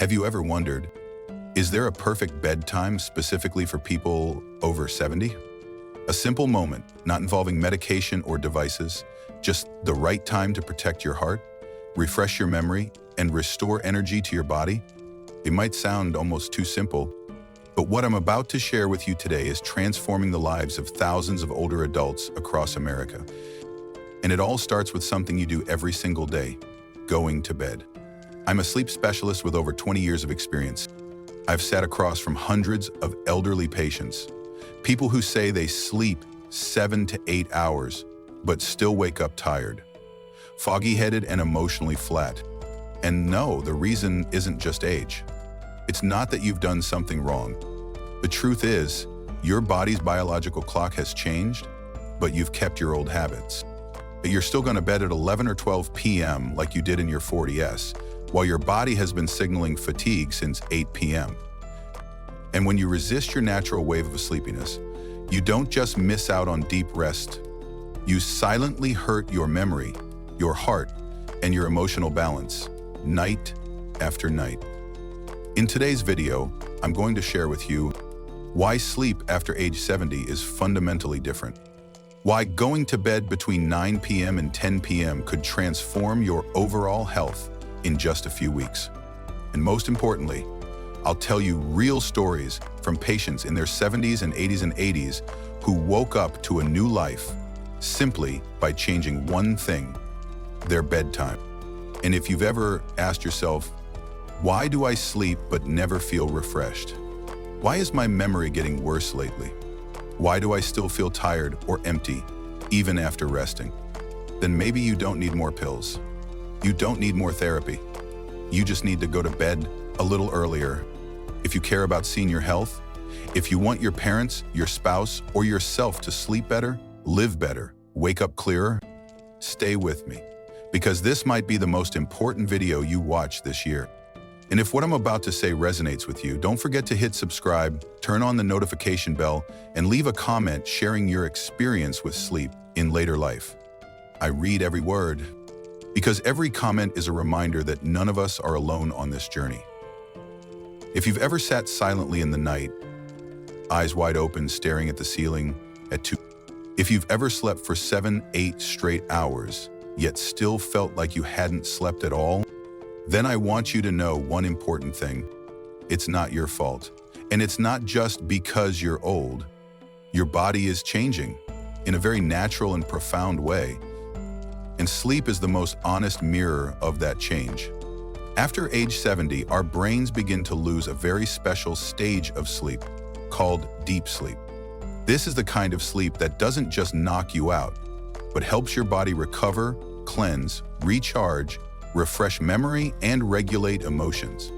Have you ever wondered, is there a perfect bedtime specifically for people over 70? A simple moment, not involving medication or devices, just the right time to protect your heart, refresh your memory, and restore energy to your body? It might sound almost too simple, but what I'm about to share with you today is transforming the lives of thousands of older adults across America. And it all starts with something you do every single day, going to bed. I'm a sleep specialist with over 20 years of experience. I've sat across from hundreds of elderly patients, people who say they sleep 7 to 8 hours, but still wake up tired, foggy-headed and emotionally flat. And no, the reason isn't just age. It's not that you've done something wrong. The truth is, your body's biological clock has changed, but you've kept your old habits. You're still going to bed at 11 or 12 p.m. like you did in your 40s, while your body has been signaling fatigue since 8 p.m. And when you resist your natural wave of sleepiness, you don't just miss out on deep rest. You silently hurt your memory, your heart, and your emotional balance, night after night. In today's video, I'm going to share with you why sleep after age 70 is fundamentally different. Why going to bed between 9 p.m. and 10 p.m. could transform your overall health in just a few weeks. And most importantly, I'll tell you real stories from patients in their 70s and 80s who woke up to a new life simply by changing one thing, their bedtime. And if you've ever asked yourself, why do I sleep but never feel refreshed? Why is my memory getting worse lately? Why do I still feel tired or empty, even after resting? Then maybe you don't need more pills. You don't need more therapy. You just need to go to bed a little earlier. If you care about senior health, if you want your parents, your spouse, or yourself to sleep better, live better, wake up clearer, stay with me, because this might be the most important video you watch this year. And if what I'm about to say resonates with you, don't forget to hit subscribe, turn on the notification bell, and leave a comment sharing your experience with sleep in later life. I read every word, because every comment is a reminder that none of us are alone on this journey. If you've ever sat silently in the night, eyes wide open, staring at the ceiling at 2, if you've ever slept for 7, 8 straight hours, yet still felt like you hadn't slept at all, then I want you to know one important thing. It's not your fault. And it's not just because you're old. Your body is changing in a very natural and profound way. And sleep is the most honest mirror of that change. After age 70, our brains begin to lose a very special stage of sleep called deep sleep. This is the kind of sleep that doesn't just knock you out, but helps your body recover, cleanse, recharge, refresh memory, and regulate emotions.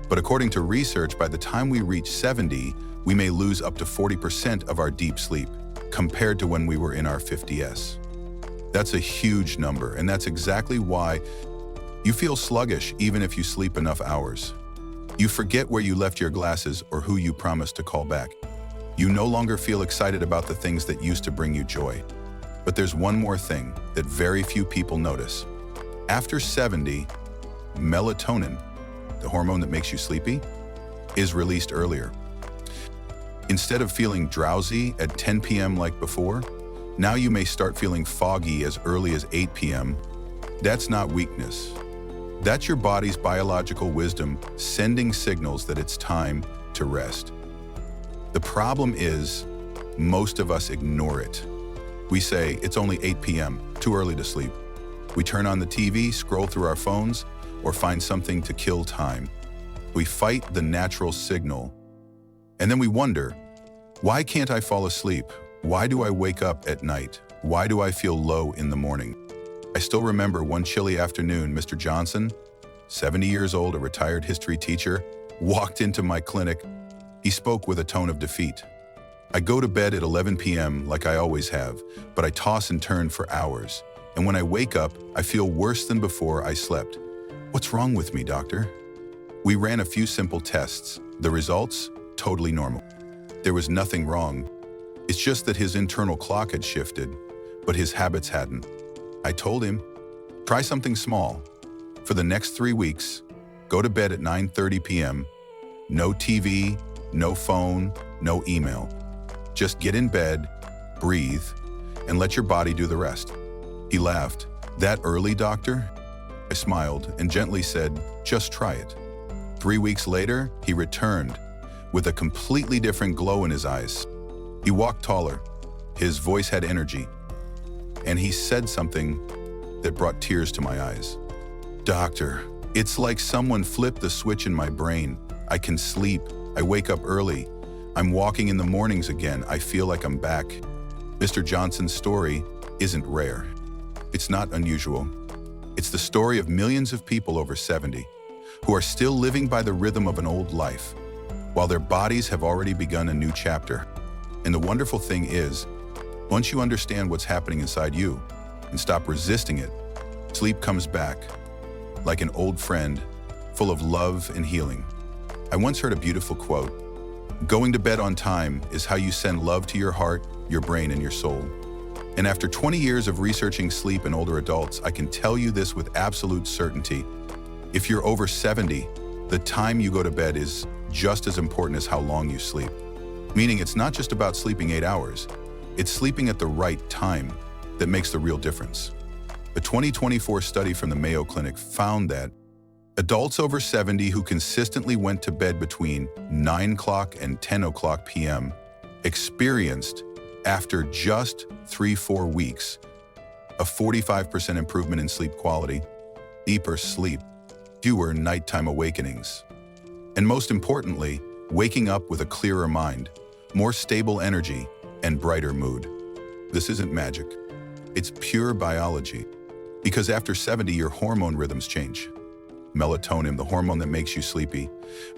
But according to research, by the time we reach 70, we may lose up to 40% of our deep sleep compared to when we were in our 50s. That's a huge number, and that's exactly why you feel sluggish even if you sleep enough hours. You forget where you left your glasses or who you promised to call back. You no longer feel excited about the things that used to bring you joy. But there's one more thing that very few people notice. After 70, melatonin, the hormone that makes you sleepy, is released earlier. Instead of feeling drowsy at 10 p.m. like before, now you may start feeling foggy as early as 8 p.m. That's not weakness. That's your body's biological wisdom sending signals that it's time to rest. The problem is, most of us ignore it. We say, it's only 8 p.m., too early to sleep. We turn on the TV, scroll through our phones, or find something to kill time. We fight the natural signal. And then we wonder, why can't I fall asleep? Why do I wake up at night? Why do I feel low in the morning? I still remember one chilly afternoon, Mr. Johnson, 70 years old, a retired history teacher, walked into my clinic. He spoke with a tone of defeat. I go to bed at 11 p.m. like I always have, but I toss and turn for hours. And when I wake up, I feel worse than before I slept. What's wrong with me, doctor? We ran a few simple tests. The results? Totally normal. There was nothing wrong. It's just that his internal clock had shifted, but his habits hadn't. I told him, try something small. For the next 3 weeks, Go to bed at 9:30 p.m. No TV, no phone, no email. Just get in bed, breathe, and let your body do the rest. He laughed. That early, doctor? I smiled and gently said, just try it. 3 weeks later, he returned with a completely different glow in his eyes. He walked taller. His voice had energy. And he said something that brought tears to my eyes. Doctor, it's like someone flipped the switch in my brain. I can sleep. I wake up early. I'm walking in the mornings again. I feel like I'm back. Mr. Johnson's story isn't rare. It's not unusual. It's the story of millions of people over 70 who are still living by the rhythm of an old life, while their bodies have already begun a new chapter. And the wonderful thing is, once you understand what's happening inside you and stop resisting it, sleep comes back like an old friend, full of love and healing. I once heard a beautiful quote: going to bed on time is how you send love to your heart, your brain, and your soul. And after 20 years of researching sleep in older adults, I can tell you this with absolute certainty. If you're over 70, the time you go to bed is just as important as how long you sleep. Meaning it's not just about sleeping 8 hours, it's sleeping at the right time that makes the real difference. A 2024 study from the Mayo Clinic found that adults over 70 who consistently went to bed between 9 o'clock and 10 o'clock p.m. experienced, after just 3-4 weeks, a 45% improvement in sleep quality, deeper sleep, fewer nighttime awakenings, and most importantly, waking up with a clearer mind, more stable energy, and brighter mood. This isn't magic. It's pure biology. Because after 70, your hormone rhythms change. Melatonin, the hormone that makes you sleepy,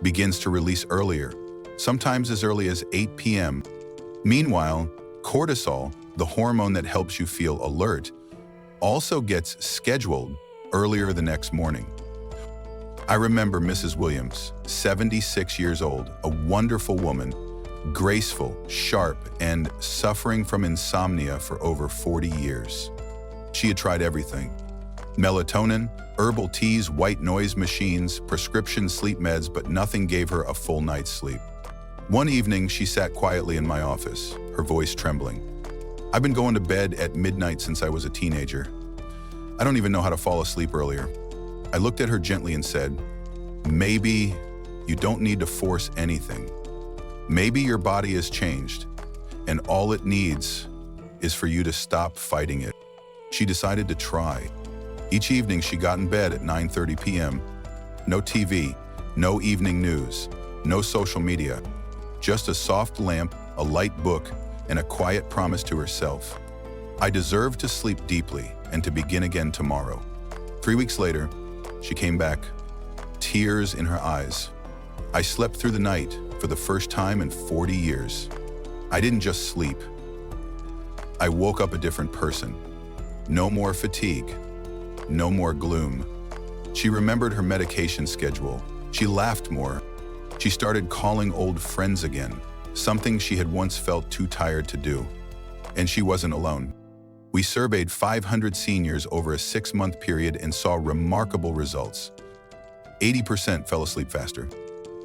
begins to release earlier, sometimes as early as 8 p.m. Meanwhile, cortisol, the hormone that helps you feel alert, also gets scheduled earlier the next morning. I remember Mrs. Williams, 76 years old, a wonderful woman, graceful, sharp, and suffering from insomnia for over 40 years. She had tried everything: melatonin, herbal teas, white noise machines, prescription sleep meds, but nothing gave her a full night's sleep. One evening, she sat quietly in my office, her voice trembling. I've been going to bed at midnight since I was a teenager. I don't even know how to fall asleep earlier. I looked at her gently and said, maybe you don't need to force anything. Maybe your body has changed, and all it needs is for you to stop fighting it. She decided to try. Each evening, she got in bed at 9:30 p.m. No TV, no evening news, no social media, just a soft lamp, a light book, and a quiet promise to herself. I deserve to sleep deeply and to begin again tomorrow. 3 weeks later, she came back, tears in her eyes. I slept through the night for the first time in 40 years. I didn't just sleep. I woke up a different person. No more fatigue, no more gloom. She remembered her medication schedule. She laughed more. She started calling old friends again, something she had once felt too tired to do. And she wasn't alone. We surveyed 500 seniors over a 6-month period and saw remarkable results. 80% fell asleep faster.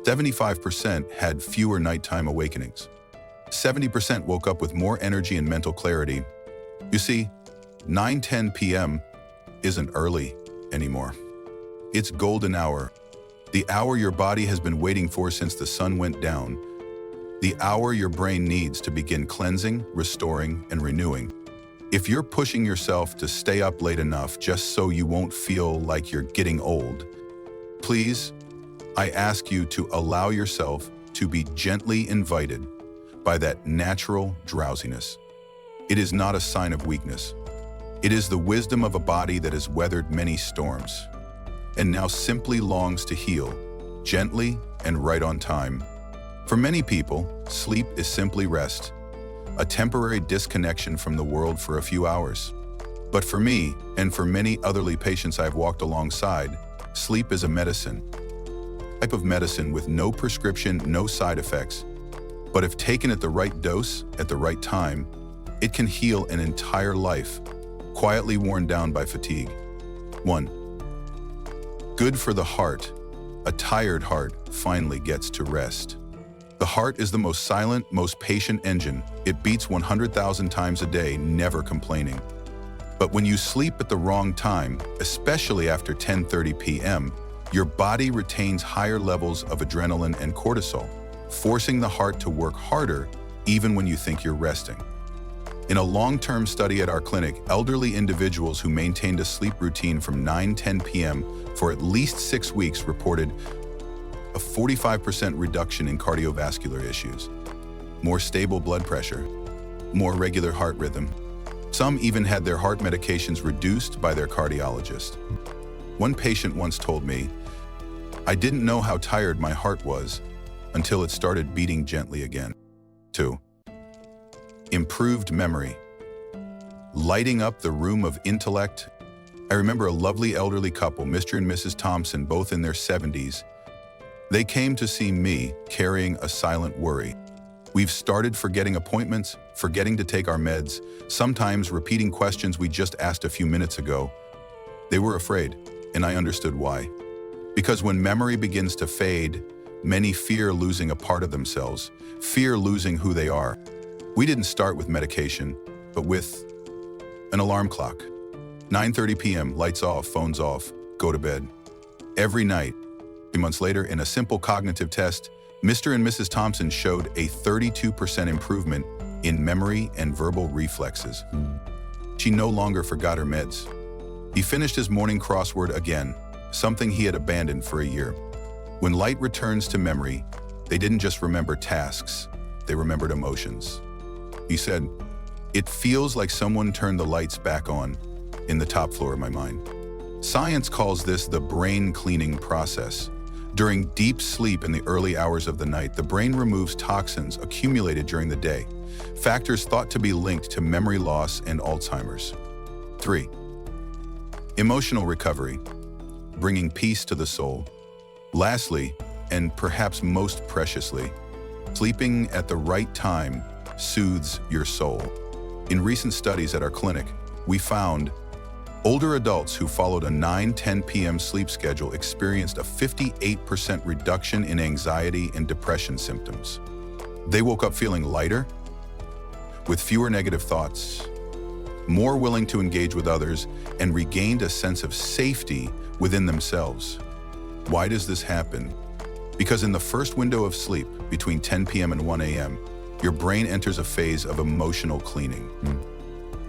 75% had fewer nighttime awakenings. 70% woke up with more energy and mental clarity. You see, 9:10 p.m. isn't early anymore. It's golden hour. The hour your body has been waiting for since the sun went down. The hour your brain needs to begin cleansing, restoring, and renewing. If you're pushing yourself to stay up late enough just so you won't feel like you're getting old, please, I ask you to allow yourself to be gently invited by that natural drowsiness. It is not a sign of weakness. It is the wisdom of a body that has weathered many storms and now simply longs to heal, gently and right on time. For many people, sleep is simply rest, a temporary disconnection from the world for a few hours. But for me, and for many elderly patients I've walked alongside, sleep is a medicine. A type of medicine with no prescription, no side effects. But if taken at the right dose, at the right time, it can heal an entire life, quietly worn down by fatigue. 1. Good for the heart. A tired heart finally gets to rest. The heart is the most silent, most patient engine. It beats 100,000 times a day, never complaining. But when you sleep at the wrong time, especially after 10:30 p.m., your body retains higher levels of adrenaline and cortisol, forcing the heart to work harder even when you think you're resting. In a long-term study at our clinic, elderly individuals who maintained a sleep routine from 9-10 p.m. for at least 6 weeks reported a 45% reduction in cardiovascular issues, more stable blood pressure, more regular heart rhythm. Some even had their heart medications reduced by their cardiologist. One patient once told me, "I didn't know how tired my heart was until it started beating gently again." 2. Improved memory. Lighting up the room of intellect. I remember a lovely elderly couple, Mr. and Mrs. Thompson, both in their 70s. They came to see me carrying a silent worry. We've started forgetting appointments, forgetting to take our meds, sometimes repeating questions we just asked a few minutes ago. They were afraid, and I understood why. Because when memory begins to fade, many fear losing a part of themselves, fear losing who they are. We didn't start with medication, but with an alarm clock. 9:30 p.m., lights off, phones off, go to bed. Every night. 3 months later, in a simple cognitive test, Mr. and Mrs. Thompson showed a 32% improvement in memory and verbal reflexes. She no longer forgot her meds. He finished his morning crossword again, something he had abandoned for a year. When light returns to memory, they didn't just remember tasks, they remembered emotions. He said, "It feels like someone turned the lights back on in the top floor of my mind." Science calls this the brain cleaning process. During deep sleep in the early hours of the night, the brain removes toxins accumulated during the day, factors thought to be linked to memory loss and Alzheimer's. 3. Emotional recovery, bringing peace to the soul. Lastly, and perhaps most preciously, sleeping at the right time soothes your soul. In recent studies at our clinic, we found older adults who followed a 9-10 p.m. sleep schedule experienced a 58% reduction in anxiety and depression symptoms. They woke up feeling lighter, with fewer negative thoughts, more willing to engage with others, and regained a sense of safety within themselves. Why does this happen? Because in the first window of sleep, between 10 p.m. and 1 a.m., your brain enters a phase of emotional cleaning.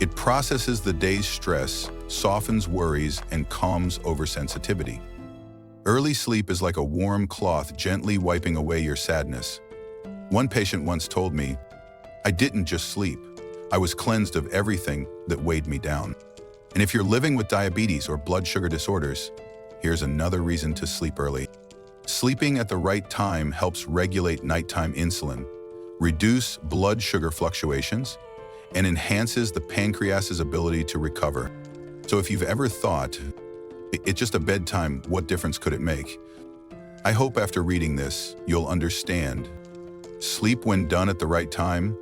It processes the day's stress, softens worries, and calms oversensitivity. Early sleep is like a warm cloth gently wiping away your sadness. One patient once told me, "I didn't just sleep. I was cleansed of everything that weighed me down." And if you're living with diabetes or blood sugar disorders, here's another reason to sleep early. Sleeping at the right time helps regulate nighttime insulin, reduce blood sugar fluctuations, and enhances the pancreas's ability to recover. So if you've ever thought, it's just a bedtime, what difference could it make? I hope after reading this, you'll understand. Sleep when done at the right time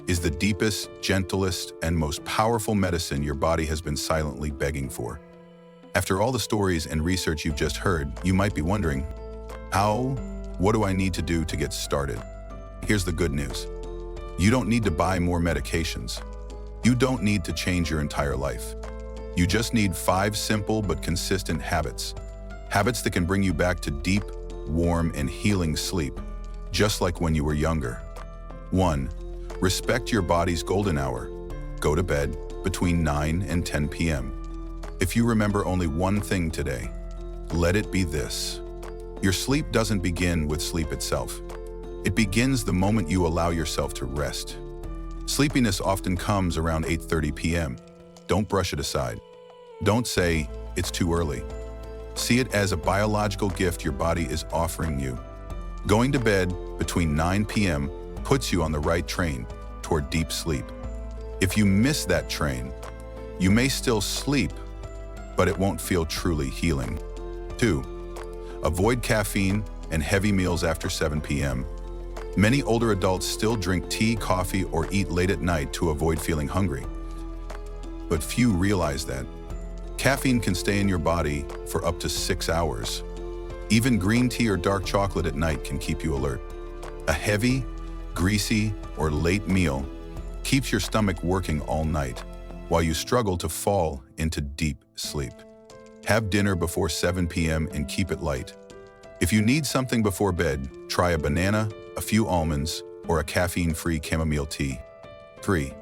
is the deepest, gentlest, and most powerful medicine your body has been silently begging for. After all the stories and research you've just heard, you might be wondering, what do I need to do to get started? Here's the good news. You don't need to buy more medications. You don't need to change your entire life. You just need 5 simple but consistent habits. Habits that can bring you back to deep, warm, and healing sleep, just like when you were younger. 1. Respect your body's golden hour. Go to bed between 9 and 10 p.m. If you remember only one thing today, let it be this. Your sleep doesn't begin with sleep itself. It begins the moment you allow yourself to rest. Sleepiness often comes around 8:30 p.m. Don't brush it aside. Don't say, "It's too early." See it as a biological gift your body is offering you. Going to bed between 9 p.m. puts you on the right train toward deep sleep. If you miss that train, you may still sleep, but it won't feel truly healing. 2. Avoid caffeine and heavy meals after 7 p.m. Many older adults still drink tea, coffee, or eat late at night to avoid feeling hungry. But few realize that caffeine can stay in your body for up to 6 hours. Even green tea or dark chocolate at night can keep you alert. A heavy, greasy, or late meal keeps your stomach working all night while you struggle to fall into deep sleep. Have dinner before 7 p.m. and keep it light. If you need something before bed, try a banana, a few almonds, or a caffeine-free chamomile tea. 3.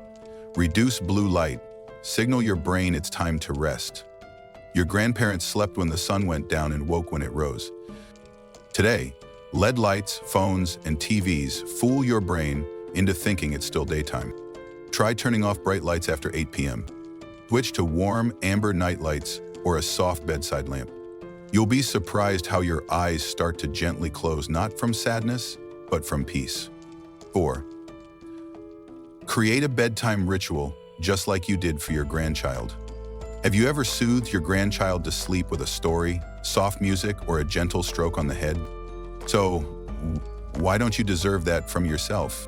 Reduce blue light. Signal your brain it's time to rest. Your grandparents slept when the sun went down and woke when it rose. Today, LED lights, phones, and TVs fool your brain into thinking it's still daytime. Try turning off bright lights after 8 p.m. Switch to warm, amber night lights or a soft bedside lamp. You'll be surprised how your eyes start to gently close, not from sadness, but from peace. 4. Create a bedtime ritual just like you did for your grandchild. Have you ever soothed your grandchild to sleep with a story, soft music, or a gentle stroke on the head? So, why don't you deserve that from yourself?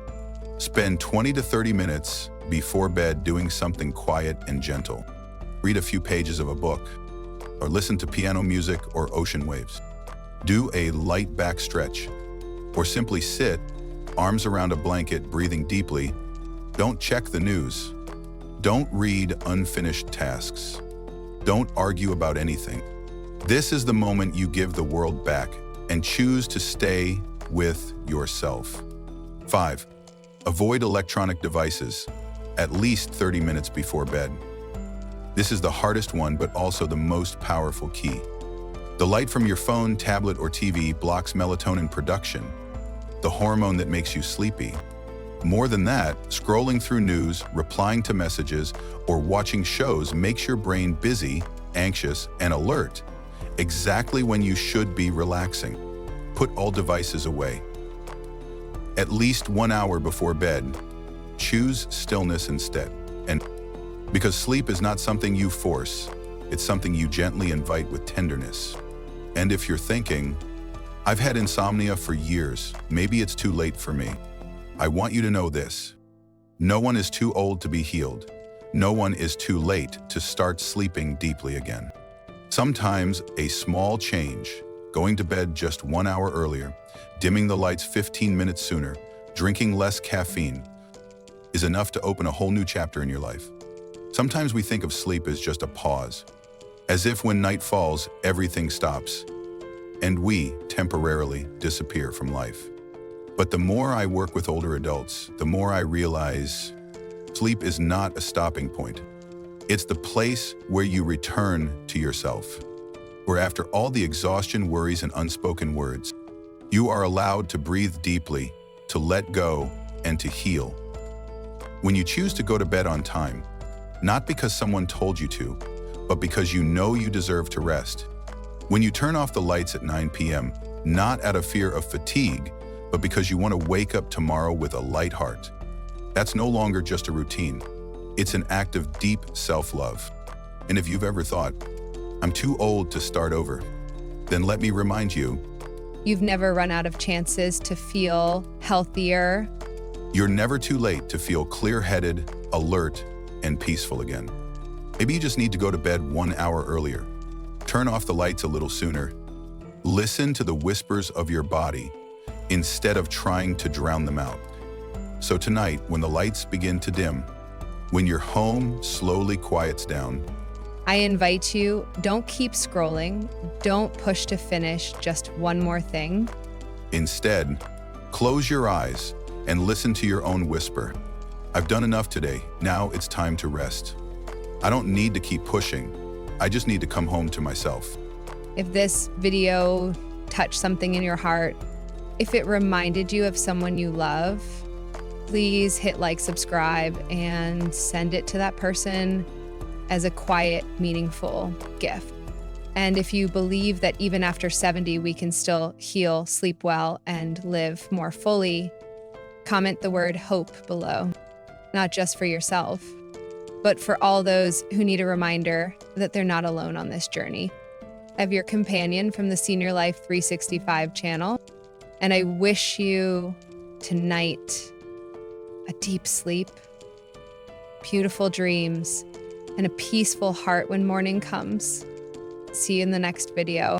Spend 20 to 30 minutes before bed doing something quiet and gentle. Read a few pages of a book, or listen to piano music or ocean waves. Do a light back stretch, or simply sit, arms around a blanket, breathing deeply. Don't check the news. Don't read unfinished tasks. Don't argue about anything. This is the moment you give the world back and choose to stay with yourself. 5. Avoid electronic devices at least 30 minutes before bed. This is the hardest one, but also the most powerful key. The light from your phone, tablet, or TV blocks melatonin production, the hormone that makes you sleepy. More than that, scrolling through news, replying to messages, or watching shows makes your brain busy, anxious, and alert, exactly when you should be relaxing. Put all devices away. At least 1 hour before bed, choose stillness instead. And because sleep is not something you force, it's something you gently invite with tenderness. And if you're thinking, I've had insomnia for years, maybe it's too late for me, I want you to know this. No one is too old to be healed. No one is too late to start sleeping deeply again. Sometimes a small change, going to bed just 1 hour earlier, dimming the lights 15 minutes sooner, drinking less caffeine, is enough to open a whole new chapter in your life. Sometimes we think of sleep as just a pause, as if when night falls, everything stops, and we temporarily disappear from life. But the more I work with older adults, the more I realize sleep is not a stopping point. It's the place where you return to yourself, where after all the exhaustion, worries, and unspoken words, you are allowed to breathe deeply, to let go, and to heal. When you choose to go to bed on time, not because someone told you to, but because you know you deserve to rest. When you turn off the lights at 9 p.m., not out of fear of fatigue, but because you want to wake up tomorrow with a light heart. That's no longer just a routine. It's an act of deep self-love. And if you've ever thought, I'm too old to start over, then let me remind you, you've never run out of chances to feel healthier. You're never too late to feel clear-headed, alert, and peaceful again. Maybe you just need to go to bed 1 hour earlier. Turn off the lights a little sooner. Listen to the whispers of your body instead of trying to drown them out. So tonight, when the lights begin to dim, when your home slowly quiets down, I invite you, don't keep scrolling. Don't push to finish just one more thing. Instead, close your eyes and listen to your own whisper. I've done enough today. Now it's time to rest. I don't need to keep pushing. I just need to come home to myself. If this video touched something in your heart, if it reminded you of someone you love, please hit like, subscribe, and send it to that person as a quiet, meaningful gift. And if you believe that even after 70, we can still heal, sleep well, and live more fully, comment the word hope below, not just for yourself, but for all those who need a reminder that they're not alone on this journey. I'm your companion from the Senior Life 365 channel, and I wish you tonight a deep sleep, beautiful dreams, and a peaceful heart when morning comes. See you in the next video.